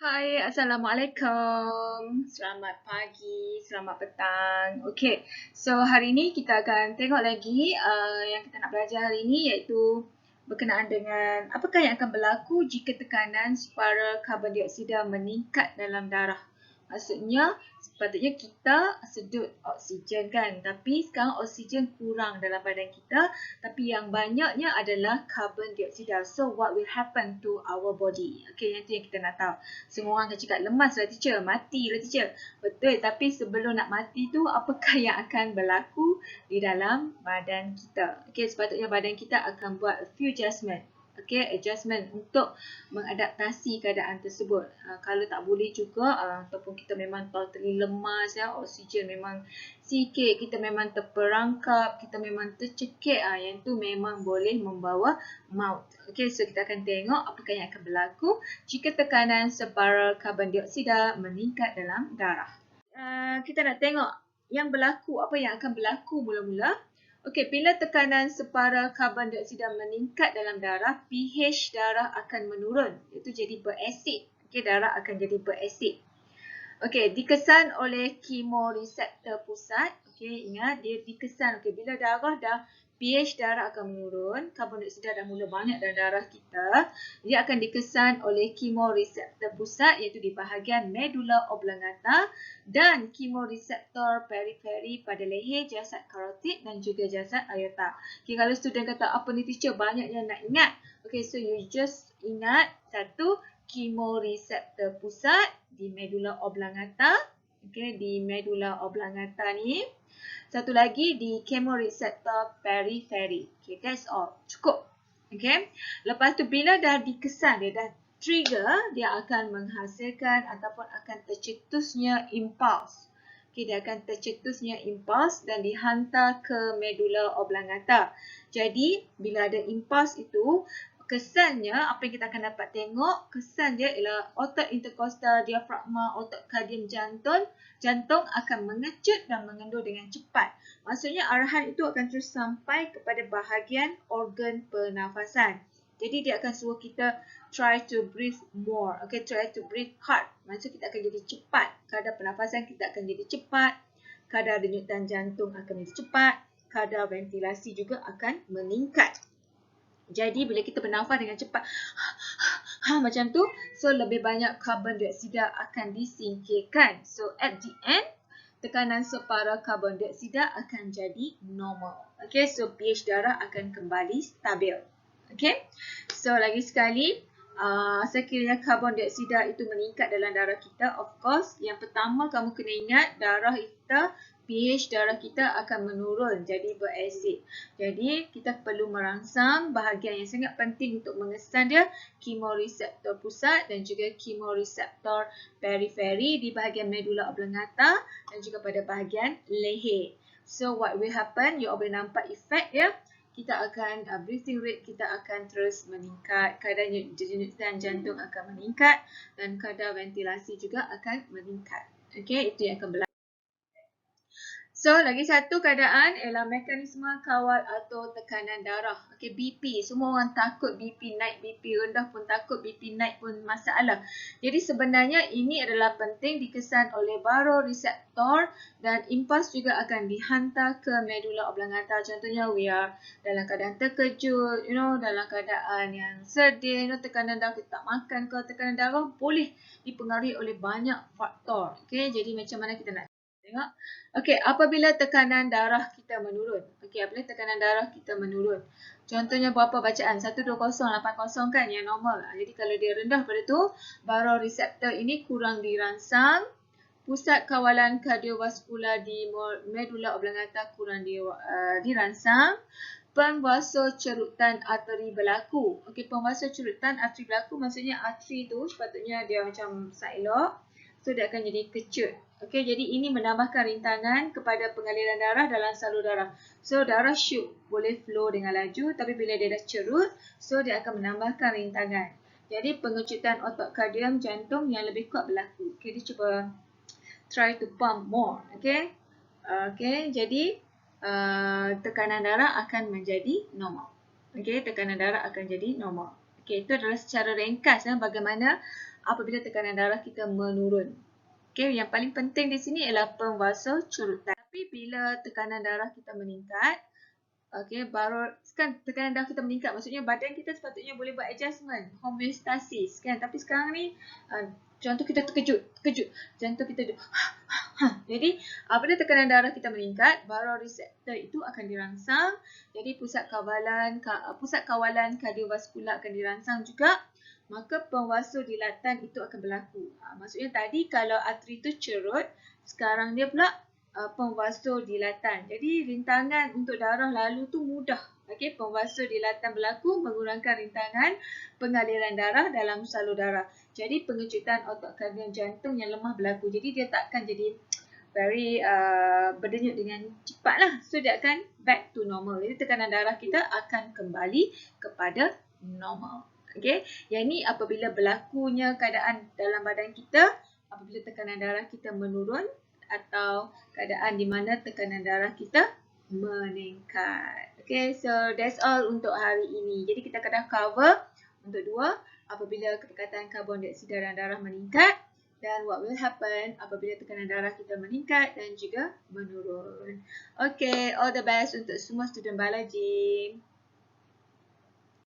Hai, Assalamualaikum. Selamat pagi, selamat petang. Okay, so hari ini kita akan tengok lagi yang kita nak belajar hari ini iaitu berkenaan dengan apakah yang akan berlaku jika tekanan separa karbon dioksida meningkat dalam darah. Maksudnya, sepatutnya kita sedut oksigen kan, tapi sekarang oksigen kurang dalam badan kita, tapi yang banyaknya adalah karbon dioksida. So, what will happen to our body? Okay, yang tu yang kita nak tahu. Semua orang akan cakap, lemas lah teacher, mati lah teacher. Betul, tapi sebelum nak mati tu, apakah yang akan berlaku di dalam badan kita? Okay, sepatutnya badan kita akan buat a few adjustment. Okay, adjustment untuk mengadaptasi keadaan tersebut. Kalau tak boleh juga, ataupun kita memang totally lemas, ya, oksigen memang sikit, kita memang terperangkap, kita memang tercekik, yang tu memang boleh membawa maut. Okay, so kita akan tengok apakah yang akan berlaku jika tekanan separa karbon dioksida meningkat dalam darah. Kita nak tengok yang berlaku, apa yang akan berlaku mula-mula. Okey, bila tekanan separa karbon dioksida meningkat dalam darah, pH darah akan menurun, iaitu jadi berasid. Okey, darah akan jadi berasid. Okey, dikesan oleh kemoreseptor pusat. Okey, ingat dia dikesan. Okey, bila darah dah pH darah akan menurun, karbon dioksida dah mula banyak dalam darah kita, dia akan dikesan oleh kemoreseptor pusat iaitu di bahagian medulla oblongata dan kemoreseptor periferi pada leher, jasad karotid dan juga jasad aorta. Okay, kalau student kata apa ni teacher, banyak yang nak ingat. Okay, so you just ingat satu, kemoreseptor pusat di medulla oblongata. Okay, di medulla oblongata ni. Satu lagi di kemoreseptor periferi. Okay, that's all. Cukup. Okay. Lepas tu bila dah dikesan, dia dah trigger, dia akan menghasilkan ataupun akan tercetusnya impuls. Okay, dia akan tercetusnya impuls dan dihantar ke medulla oblongata. Jadi, bila ada impuls itu, kesannya, apa yang kita akan dapat tengok, kesan dia ialah otot interkostal, diafragma, otot kardium jantung akan mengecut dan mengendur dengan cepat. Maksudnya arahan itu akan terus sampai kepada bahagian organ pernafasan. Jadi dia akan suruh kita try to breathe more. Okay, try to breathe hard. Maksudnya kita akan jadi cepat. Kadar pernafasan kita akan jadi cepat. Kadar denyutan jantung akan menjadi cepat. Kadar ventilasi juga akan meningkat. Jadi bila kita bernafas dengan cepat macam tu, so lebih banyak karbon dioksida akan disingkirkan. So at the end, tekanan separa karbon dioksida akan jadi normal. Okay, so pH darah akan kembali stabil. Okay, so lagi sekali, sekiranya karbon dioksida itu meningkat dalam darah kita, of course, yang pertama kamu kena ingat darah kita, pH darah kita akan menurun jadi berasid. Jadi kita perlu merangsang bahagian yang sangat penting untuk mengesan dia, kemoreseptor pusat dan juga kemoreseptor periferi di bahagian medulla oblongata dan juga pada bahagian leher. So what will happen? You all boleh nampak efek dia. Kita akan, breathing rate kita akan terus meningkat, kadar denyutan jantung akan meningkat dan kadar ventilasi juga akan meningkat. Okay, itu yang akan berlaku. So, lagi satu keadaan ialah mekanisme kawal atau tekanan darah. Okay, BP. Semua orang takut BP naik, BP rendah pun takut, BP naik pun masalah. Jadi sebenarnya ini adalah penting dikesan oleh baroreseptor dan impuls juga akan dihantar ke medulla oblongata. Contohnya, we are dalam keadaan terkejut, dalam keadaan yang sedih, tekanan darah kita tak makan ke, tekanan darah boleh dipengaruhi oleh banyak faktor. Okay, jadi macam mana kita nak tengok. Okey, apabila tekanan darah kita menurun. Okey, apabila tekanan darah kita menurun. Contohnya berapa bacaan? 120/80 kan yang normal. Jadi kalau dia rendah pada tu, baroreseptor ini kurang dirangsang. Pusat kawalan kardiovaskular di medulla oblongata kurang dirangsang. Pemvasocerutan arteri berlaku. Okey, pemvasocerutan arteri berlaku maksudnya arteri tu sepatutnya dia macam silok. So, dia akan jadi kecut. Okey, jadi ini menambahkan rintangan kepada pengaliran darah dalam salur darah. So, darah should boleh flow dengan laju, tapi bila dia dah cerut, so dia akan menambahkan rintangan. Jadi, pengecutan otot kardium jantung yang lebih kuat berlaku. Okey, dia cuba try to pump more. Okey. Okey, jadi tekanan darah akan menjadi normal. Okey, tekanan darah akan jadi normal. Okey, itu adalah secara ringkas bagaimana apabila tekanan darah kita menurun. Okey, yang paling penting di sini ialah pemvasocurutan. Tapi bila tekanan darah kita meningkat, okey, baru kan tekanan darah kita meningkat, maksudnya badan kita sepatutnya boleh buat adjustment, homeostasis kan. Tapi sekarang ni contoh kita terkejut, jantung kita jadi apabila tekanan darah kita meningkat, baru reseptor itu akan dirangsang. Jadi pusat kawalan kardiovaskular akan dirangsang juga. Maka pemvasodilatan itu akan berlaku. Maksudnya tadi kalau arteri itu cerut, sekarang dia pula pemvasodilatan. Jadi rintangan untuk darah lalu tu mudah. Okey, pemvasodilatan berlaku mengurangkan rintangan pengaliran darah dalam salur darah. Jadi pengecutan otot kardian jantung yang lemah berlaku. Jadi dia takkan jadi very berdenyut dengan cepat lah. So dia akan back to normal. Jadi tekanan darah kita akan kembali kepada normal. Okay. Yang ni apabila berlakunya keadaan dalam badan kita, apabila tekanan darah kita menurun atau keadaan di mana tekanan darah kita meningkat. Okay, so that's all untuk hari ini. Jadi kita akan cover untuk 2, apabila ketekatan karbon dioksida dalam darah meningkat dan what will happen apabila tekanan darah kita meningkat dan juga menurun. Okay, all the best untuk semua student biology.